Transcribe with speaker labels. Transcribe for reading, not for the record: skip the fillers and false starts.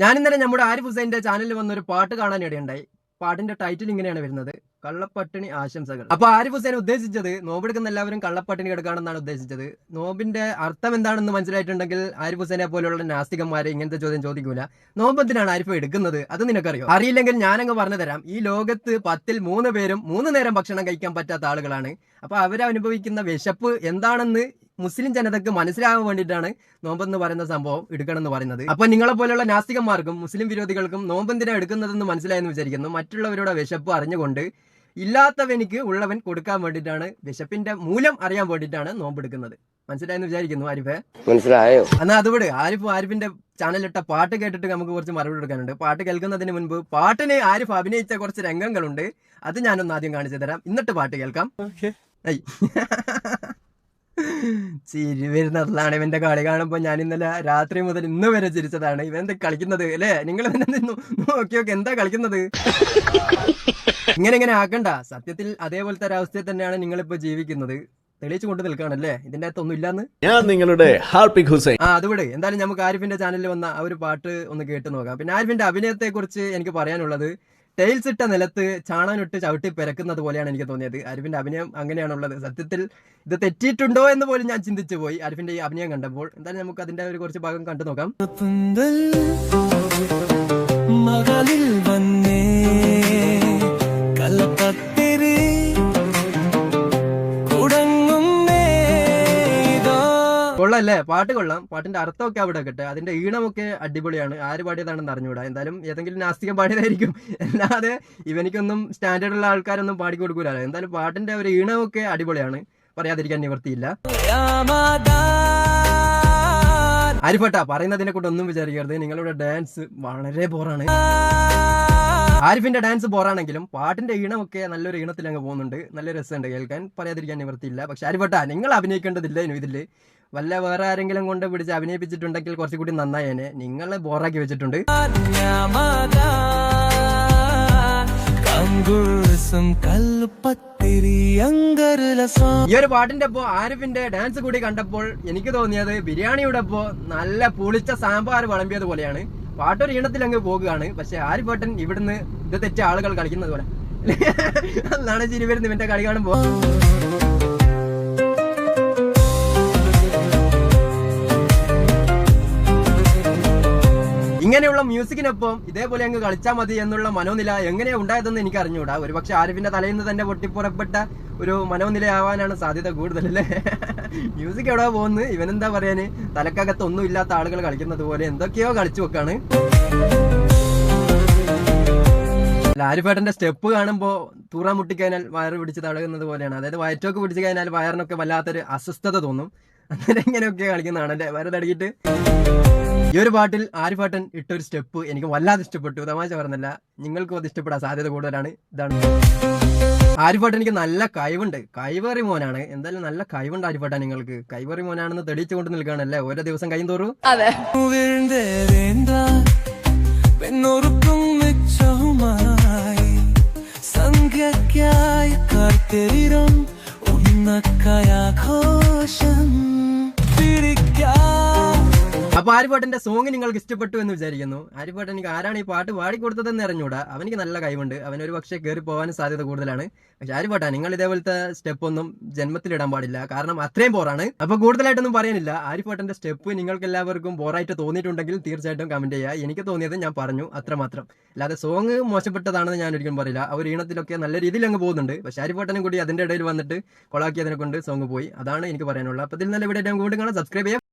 Speaker 1: ഞാനിന്നലെ നമ്മുടെ ആരിഫ് ഹുസൈന്റെ ചാനലിൽ വന്നൊരു പാട്ട് കാണാനിടയുണ്ടായി. പാട്ടിന്റെ ടൈറ്റിൽ ഇങ്ങനെയാണ് വരുന്നത്, കള്ളപ്പട്ടിണി ആശംസകൾ. അപ്പൊ ആരിഫ് ഹുസൈൻ ഉദ്ദേശിച്ചത് നോമ്പെടുക്കുന്ന എല്ലാവരും കള്ളപ്പട്ടിണി കിടക്കാണെന്നാണ് ഉദ്ദേശിച്ചത്. നോമ്പിന്റെ അർത്ഥം എന്താണെന്ന് മനസ്സിലായിട്ടുണ്ടെങ്കിൽ ആരിഫ് ഹുസൈനെ പോലെയുള്ള നാസ്തികന്മാരെ ഇങ്ങനത്തെ ചോദ്യം ചോദിക്കൂല. നോമ്പെന്തിനാണ് ആരിഫ് എടുക്കുന്നത്, അത് നിനക്കറിയോ? അറിയില്ലെങ്കിൽ ഞാനങ്ങ് പറഞ്ഞു തരാം. ഈ ലോകത്ത് 10ൽ 3 പേരും 3 നേരം ഭക്ഷണം കഴിക്കാൻ പറ്റാത്ത ആളുകളാണ്. അപ്പൊ അവരനുഭവിക്കുന്ന വിശപ്പ് എന്താണെന്ന് മുസ്ലിം ജനതയ്ക്ക് മനസ്സിലാകാൻ വേണ്ടിയിട്ടാണ് നോമ്പെന്ന് പറയുന്ന സംഭവം എടുക്കണമെന്ന് പറയുന്നത്. അപ്പൊ നിങ്ങളെ പോലെയുള്ള നാസ്തികന്മാർക്കും മുസ്ലിം വിരോധികൾക്കും നോമ്പെന്തിനാ എടുക്കുന്നതെന്ന് മനസ്സിലായെന്ന് വിചാരിക്കുന്നു. മറ്റുള്ളവരുടെ വിശപ്പ് അറിഞ്ഞുകൊണ്ട് ഇല്ലാത്തവനിക്ക് ഉള്ളവൻ കൊടുക്കാൻ വേണ്ടിയിട്ടാണ്, വിശപ്പിന്റെ മൂലം അറിയാൻ വേണ്ടിയിട്ടാണ് നോമ്പെടുക്കുന്നത്. മനസ്സിലായെന്ന് വിചാരിക്കുന്നു. ആരിഫെ മനസ്സിലായോ? എന്നാ അതുവിടെ ആരിഫിന്റെ ചാനലിട്ട പാട്ട് കേട്ടിട്ട് നമുക്ക് കുറച്ച് മറുപടി എടുക്കാനുണ്ട്. പാട്ട് കേൾക്കുന്നതിന് മുൻപ് പാട്ടിന് ആരിഫ് അഭിനയിച്ച കുറച്ച് രംഗങ്ങളുണ്ട്, അത് ഞാനൊന്ന് ആദ്യം കാണിച്ചു തരാം, എന്നിട്ട് പാട്ട് കേൾക്കാം. ചിരി വരുന്നതാണ് ഇവന്റെ കളി കാണുമ്പോ. ഞാൻ ഇന്നലെ രാത്രി മുതൽ ഇന്ന് വരെ ചിരിച്ചതാണ്. ഇവൻ എന്താ കളിക്കുന്നത് അല്ലേ? നിങ്ങൾ നോക്കി എന്താ കളിക്കുന്നത്? ഇങ്ങനെ ആക്കണ്ട. സത്യത്തിൽ അതേപോലത്തെ ഒരവസ്ഥയിൽ തന്നെയാണ് നിങ്ങളിപ്പോ ജീവിക്കുന്നത്. തെളിയിച്ചു കൊണ്ട് നിൽക്കുകയാണല്ലേ, ഇതിന്റെ അകത്ത് ഒന്നും ഇല്ലാന്ന്. ഞാൻ നിങ്ങളുടെ ഹാർപ്പിക് ഹുസൈൻ. അതുവിടെ എന്തായാലും നമുക്ക് ആരിഫിന്റെ ചാനലിൽ വന്ന ആ ഒരു പാട്ട് ഒന്ന് കേട്ട് നോക്കാം. പിന്നെ ആരിഫിന്റെ അഭിനയത്തെ കുറിച്ച് എനിക്ക് പറയാനുള്ളത്, ടൈൽസ് ഇട്ട നിലത്ത് ചാണാനിട്ട് ചവിട്ടി പിറക്കുന്നത് പോലെയാണ് എനിക്ക് തോന്നിയത്. ആരിഫിന്റെ അഭിനയം അങ്ങനെയാണുള്ളത്. സത്യത്തിൽ ഇത് തെറ്റിയിട്ടുണ്ടോ എന്ന് പോലും ഞാൻ ചിന്തിച്ചു പോയി ആരിഫിന്റെ ഈ അഭിനയം കണ്ടപ്പോൾ. എന്തായാലും നമുക്ക് അതിന്റെ ഒരു കുറച്ച് ഭാഗം കണ്ടു നോക്കാം. കൊള്ളല്ലേ, പാട്ട് കൊള്ളാം. പാട്ടിന്റെ അർത്ഥമൊക്കെ അവിടെ കിട്ടെ, അതിന്റെ ഈണമൊക്കെ അടിപൊളിയാണ്. ആര് പാടിയതാണെന്ന് അറിഞ്ഞുകൂടാ. എന്തായാലും ഏതെങ്കിലും നാസ്തികം പാടിയതായിരിക്കും, അല്ലാതെ ഇവനിക്കൊന്നും സ്റ്റാൻഡേർഡുള്ള ആൾക്കാരൊന്നും പാടിക്കൊടുക്കൂലോ. എന്തായാലും പാട്ടിന്റെ ഒരു ഈണമൊക്കെ അടിപൊളിയാണ്, പറയാതിരിക്കാൻ നിവർത്തിയില്ല. ആരിഫേട്ടാ, പറയുന്നതിനെ കൊണ്ട് ഒന്നും വിചാരിക്കരുത്. നിങ്ങളുടെ ഡാൻസ് വളരെ ബോറാണ്. ആരിഫിന്റെ ഡാൻസ് ബോറാണെങ്കിലും പാട്ടിന്റെ ഈണമൊക്കെ നല്ലൊരു ഈണത്തിൽ അങ്ങ് പോകുന്നുണ്ട്, നല്ല രസമുണ്ട് കേൾക്കാൻ, പറയാതിരിക്കാൻ നിവർത്തിയില്ല. പക്ഷെ ആരിഫേട്ടാ, നിങ്ങൾ അഭിനയിക്കേണ്ടതില്ലേനു ഇതില്. വല്ല വേറെ ആരെങ്കിലും കൊണ്ട് പിടിച്ച് അഭിനയിപ്പിച്ചിട്ടുണ്ടെങ്കിൽ കുറച്ചുകൂടി നന്നായേനെ. നിങ്ങളെ ബോറാക്കി വെച്ചിട്ടുണ്ട്. ഈ ഒരു പാട്ടിന്റെ ഒപ്പം ആരിഫിന്റെ ഡാൻസ് കൂടി കണ്ടപ്പോൾ എനിക്ക് തോന്നിയത് ബിരിയാണിയുടെ ഒപ്പം നല്ല പുളിച്ച സാമ്പാർ വിളമ്പിയത് പോലെയാണ്. പാട്ടൊരു ഈണത്തിൽ അങ്ങ് പോകുകയാണ്. പക്ഷെ ആരിഫേട്ടൻ ഇവിടുന്ന് ഇത് തെറ്റ ആളുകൾ കളിക്കുന്നത് പോലെ അതാണ് ചിരി വരുന്നത് ഇവന്റെ കളി കാണുമ്പോ. ഇങ്ങനെയുള്ള മ്യൂസിക്കിനൊപ്പം ഇതേപോലെ അങ്ങ് കളിച്ചാൽ മതി എന്നുള്ള മനോനില എങ്ങനെയാ ഉണ്ടായതെന്ന് എനിക്ക് അറിഞ്ഞുകൂടാ. ഒരുപക്ഷെ ആരിഫിന്റെ തലയിൽ നിന്ന് തന്നെ പൊട്ടിപ്പുറപ്പെട്ട ഒരു മനോനിലയാവാനാണ് സാധ്യത കൂടുതൽ അല്ലേ. മ്യൂസിക് എവിടെ പോകുന്നു, ഇവനെന്താ പറയാന്, തലക്കകത്ത് ഒന്നും ഇല്ലാത്ത ആളുകൾ കളിക്കുന്നത് പോലെ എന്തൊക്കെയോ കളിച്ചു വെക്കാണ്. ആരിഫേട്ടന്റെ സ്റ്റെപ്പ് കാണുമ്പോ തൂറാൻ മുട്ടിക്കഴിഞ്ഞാൽ വയറ് പിടിച്ച് തടയുന്നത് പോലെയാണ്. അതായത് വയറ്റോക്ക് പിടിച്ചു കഴിഞ്ഞാൽ വയറിനൊക്കെ വല്ലാത്തൊരു അസ്വസ്ഥത തോന്നും. അങ്ങനെ ഇങ്ങനെയൊക്കെ കളിക്കുന്നതാണല്ലേ, വയറ് തടകിയിട്ട്. ഈ ഒരു പാട്ടിൽ ആരിഫേട്ടൻ ഇട്ടൊരു സ്റ്റെപ്പ് എനിക്ക് വല്ലാതെ ഇഷ്ടപ്പെട്ടു. തമാശ പറഞ്ഞല്ല, നിങ്ങൾക്കും അത് ഇഷ്ടപ്പെടാൻ സാധ്യത കൂടുതലാണ്. ഇതാണ് ആരിഫേട്ടൻ. എനിക്ക് നല്ല കഴിവുണ്ട്, കൈവേറി മോനാണ്. എന്തായാലും നല്ല കഴിവുണ്ട് ആരിഫേട്ടൻ. നിങ്ങൾക്ക് കൈവേറി മോനാണെന്ന് തെളിയിച്ചു കൊണ്ട് നിൽക്കുകയാണല്ലേ ഓരോ ദിവസം കഴിയും തോറും. അപ്പൊ ആരിഫേട്ടന്റെ സോങ് നിങ്ങൾക്ക് ഇഷ്ടപ്പെട്ടു എന്ന് വിചാരിക്കുന്നു. ആരിഫേട്ടൻ എനിക്ക് ആരാണ് ഈ പാട്ട് പാടിക്കൊടുത്തതെന്ന് അറിഞ്ഞൂടാ. അവനിക്ക് നല്ല കഴിവുണ്ട്, അവനൊരു പക്ഷേ കയറി പോകാനും സാധ്യത കൂടുതലാണ്. പക്ഷെ ആരിഫേട്ട, നിങ്ങൾ ഇതേപോലത്തെ സ്റ്റെപ്പ് ഒന്നും ജന്മത്തിലിടാൻ പാടില്ല, കാരണം അത്രയും ബോറാണ്. അപ്പൊ കൂടുതലായിട്ടൊന്നും പറയാനില്ല. ആരിഫേട്ടന്റെ സ്റ്റെപ്പ് നിങ്ങൾക്ക് എല്ലാവർക്കും ബോറായിട്ട് തോന്നിയിട്ടുണ്ടെങ്കിൽ തീർച്ചയായിട്ടും കമന്റ് ചെയ്യുക. എനിക്ക് തോന്നിയത് ഞാൻ പറഞ്ഞു, അത്രമാത്രം. അല്ലാതെ സോങ് മോശപ്പെട്ടതാണെന്ന് ഞാൻ ഒരിക്കലും പറയില്ല. ആ ഒരു ഈണത്തിലൊക്കെ നല്ല രീതിയിൽ അങ്ങ് പോകുന്നുണ്ട്. പക്ഷെ ആരിഫേട്ടനും കൂടി അതിന്റെ ഇടയിൽ വന്നിട്ട് കൊളാക്കിയതിനെ കൊണ്ട് സോങ് പോയി. അതാണ് എനിക്ക് പറയാനുള്ളത്. അപ്പൊ ഇതിൽ നല്ല വീഡിയോ വീണ്ടും കാണാം. സബ്സ്ക്രൈബ് ചെയ്യാം.